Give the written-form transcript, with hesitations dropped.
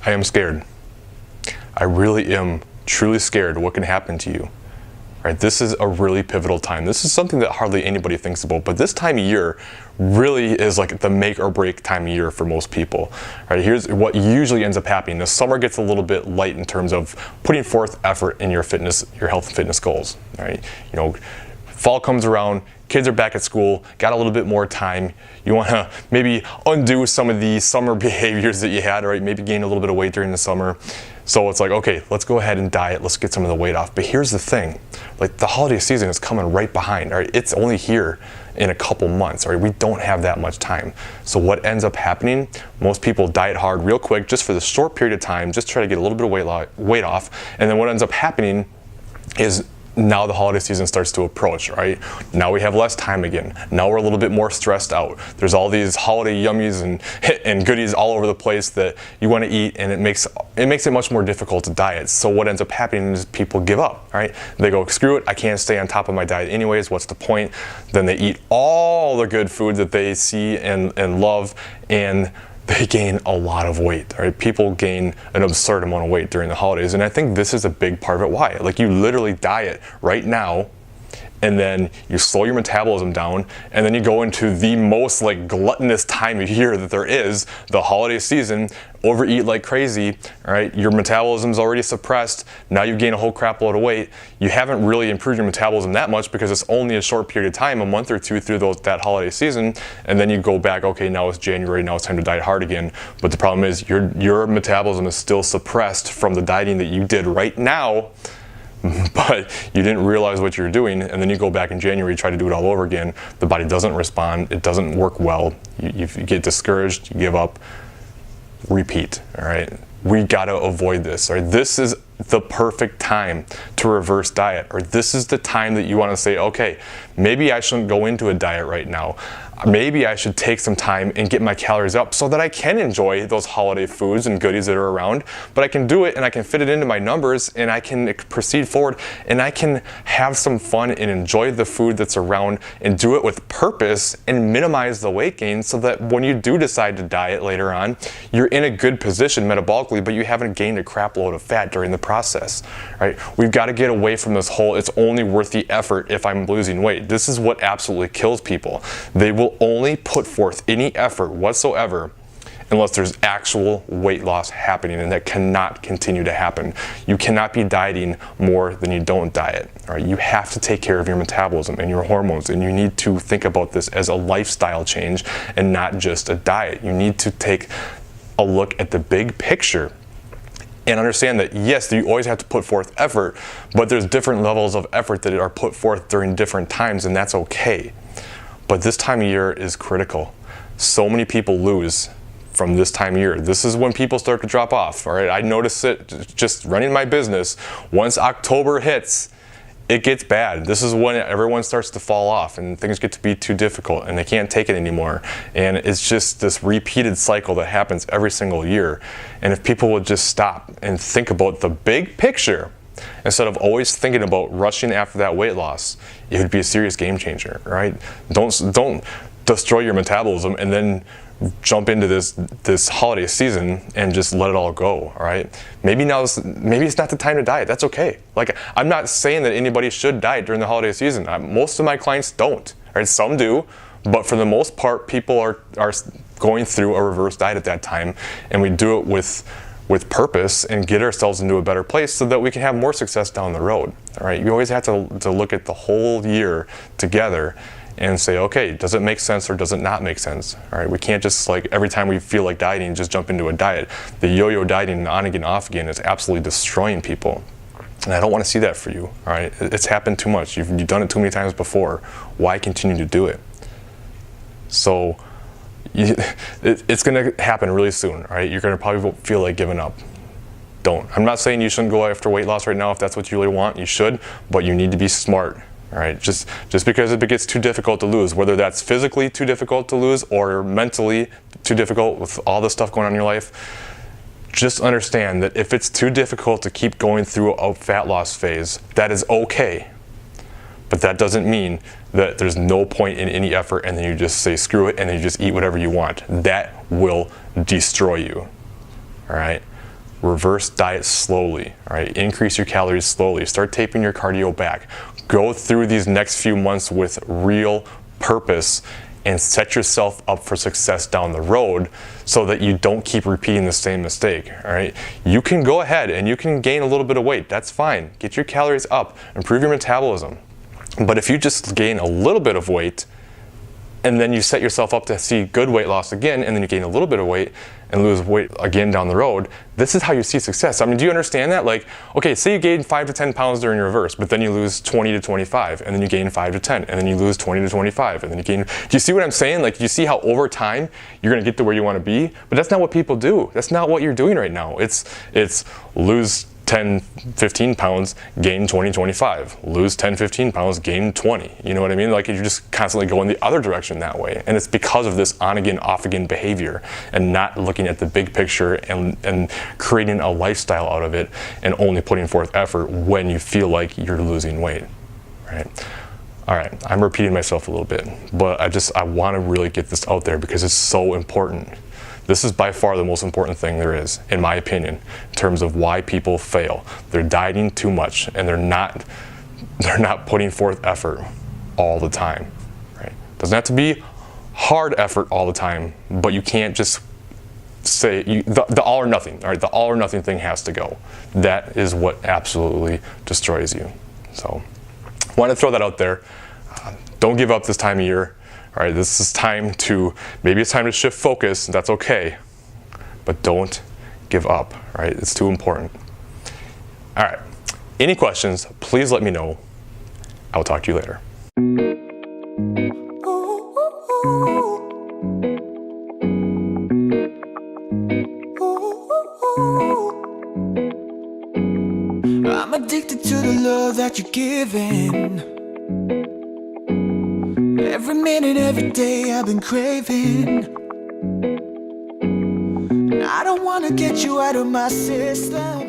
I am scared. I really am truly scared what can happen to you. Right? This is a really pivotal time. This is something that hardly anybody thinks about, but this time of year really is like the make or break time of year for most people. Right? Here's what usually ends up happening. The summer gets a little bit light in terms of putting forth effort in your fitness, your health and fitness goals. Right? You know, fall comes around, kids are back at school, got a little bit more time. You want to maybe undo some of the summer behaviors that you had, right? Maybe gain a little bit of weight during the summer. So it's like, okay, let's go ahead and diet. Let's get some of the weight off. But here's the thing, like the holiday season is coming right behind, right? It's only here in a couple months, right? We don't have that much time. So what ends up happening, most people diet hard real quick, just for the short period of time, just try to get a little bit of weight off. And then what ends up happening is now the holiday season starts to approach, right? Now we have less time again. Now we're a little bit more stressed out. There's all these holiday yummies and goodies all over the place that you want to eat, and it makes it much more difficult to diet. So what ends up happening is people give up, right? They go, screw it, I can't stay on top of my diet anyways, what's the point? Then they eat all the good food that they see and love, and they gain a lot of weight, right? People gain an absurd amount of weight during the holidays, and I think this is a big part of it. Why? Like, you literally diet right now, and then you slow your metabolism down, and then you go into the most like gluttonous time of year that there is, the holiday season, overeat like crazy, right? Your metabolism's already suppressed, now you gain a whole crap load of weight. You haven't really improved your metabolism that much because it's only a short period of time, a month or two through that holiday season, and then you go back, okay, now it's January, now it's time to diet hard again. But the problem is your metabolism is still suppressed from the dieting that you did right now, but you didn't realize what you're doing, and then you go back in January, try to do it all over again. The body doesn't respond, it doesn't work well, you get discouraged, you give up, repeat, all right? We gotta avoid this, all right? This is the perfect time to reverse diet, or this is the time that you wanna say, okay, maybe I shouldn't go into a diet right now. Maybe I should take some time and get my calories up so that I can enjoy those holiday foods and goodies that are around, but I can do it and I can fit it into my numbers and I can proceed forward and I can have some fun and enjoy the food that's around and do it with purpose and minimize the weight gain so that when you do decide to diet later on, you're in a good position metabolically, but you haven't gained a crap load of fat during the process, right? We've got to get away from this whole, it's only worth the effort if I'm losing weight. This is what absolutely kills people. They will only put forth any effort whatsoever unless there's actual weight loss happening, and that cannot continue to happen. You cannot be dieting more than you don't diet. All right? You have to take care of your metabolism and your hormones, and you need to think about this as a lifestyle change and not just a diet. You need to take a look at the big picture and understand that, yes, you always have to put forth effort, but there's different levels of effort that are put forth during different times, and that's okay. But this time of year is critical. So many people lose from this time of year. This is when people start to drop off, all right? I notice it just running my business. Once October hits, it gets bad. This is when everyone starts to fall off and things get to be too difficult and they can't take it anymore. And it's just this repeated cycle that happens every single year. And if people would just stop and think about the big picture, instead of always thinking about rushing after that weight loss, it would be a serious game changer, right? Don't destroy your metabolism and then jump into this holiday season and just let it all go, all right? Maybe it's not the time to diet. That's okay. Like, I'm not saying that anybody should diet during the holiday season. Most of my clients don't, right? Some do, but for the most part, people are going through a reverse diet at that time, and we do it with purpose and get ourselves into a better place so that we can have more success down the road, all right? You always have to look at the whole year together and say, okay, does it make sense or does it not make sense? All right, we can't just, like, every time we feel like dieting, just jump into a diet. The yo-yo dieting on again, off again is absolutely destroying people. And I don't want to see that for you, all right? It's happened too much. You've done it too many times before. Why continue to do it? So it's going to happen really soon, all right? You're going to probably feel like giving up. Don't. I'm not saying you shouldn't go after weight loss right now. If that's what you really want, you should, but you need to be smart. All right, just because it gets too difficult to lose, whether that's physically too difficult to lose or mentally too difficult with all the stuff going on in your life, just understand that if it's too difficult to keep going through a fat loss phase, that is okay. But that doesn't mean that there's no point in any effort and then you just say screw it and then you just eat whatever you want. That will destroy you. All right? reverse diet slowly, all right? Increase your calories slowly. Start taping your cardio back. Go through these next few months with real purpose and set yourself up for success down the road so that you don't keep repeating the same mistake, all right? You can go ahead and you can gain a little bit of weight. That's fine. Get your calories up, improve your metabolism. But if you just gain a little bit of weight and then you set yourself up to see good weight loss again, and then you gain a little bit of weight and lose weight again down the road, this is how you see success. I mean, do you understand that? Like, okay, say you gain 5 to 10 pounds during your reverse, but then you lose 20 to 25, and then you gain 5 to 10, and then you lose 20 to 25, and then you gain, do you see what I'm saying? Like, you see how over time you're gonna get to where you wanna be? But that's not what people do. That's not what you're doing right now. It's lose 10, 15 pounds, gain 20, 25. Lose 10, 15 pounds, gain 20. You know what I mean? Like, you're just constantly going the other direction that way. And it's because of this on again, off again behavior and not looking at the big picture and creating a lifestyle out of it and only putting forth effort when you feel like you're losing weight, right? All right, I'm repeating myself a little bit, but I want to really get this out there because it's so important. This is by far the most important thing there is, in my opinion, in terms of why people fail. They're dieting too much and they're not putting forth effort all the time, right? Doesn't have to be hard effort all the time, but you can't just say the all or nothing, all right? The all or nothing thing has to go. That is what absolutely destroys you. So, I want to throw that out there. Don't give up this time of year. All right, this is maybe it's time to shift focus, that's okay, but don't give up, all right? It's too important. All right, any questions, please let me know. I'll talk to you later. I'm addicted to the love that you're giving. Every minute, every day I've been craving. I don't wanna get you out of my system.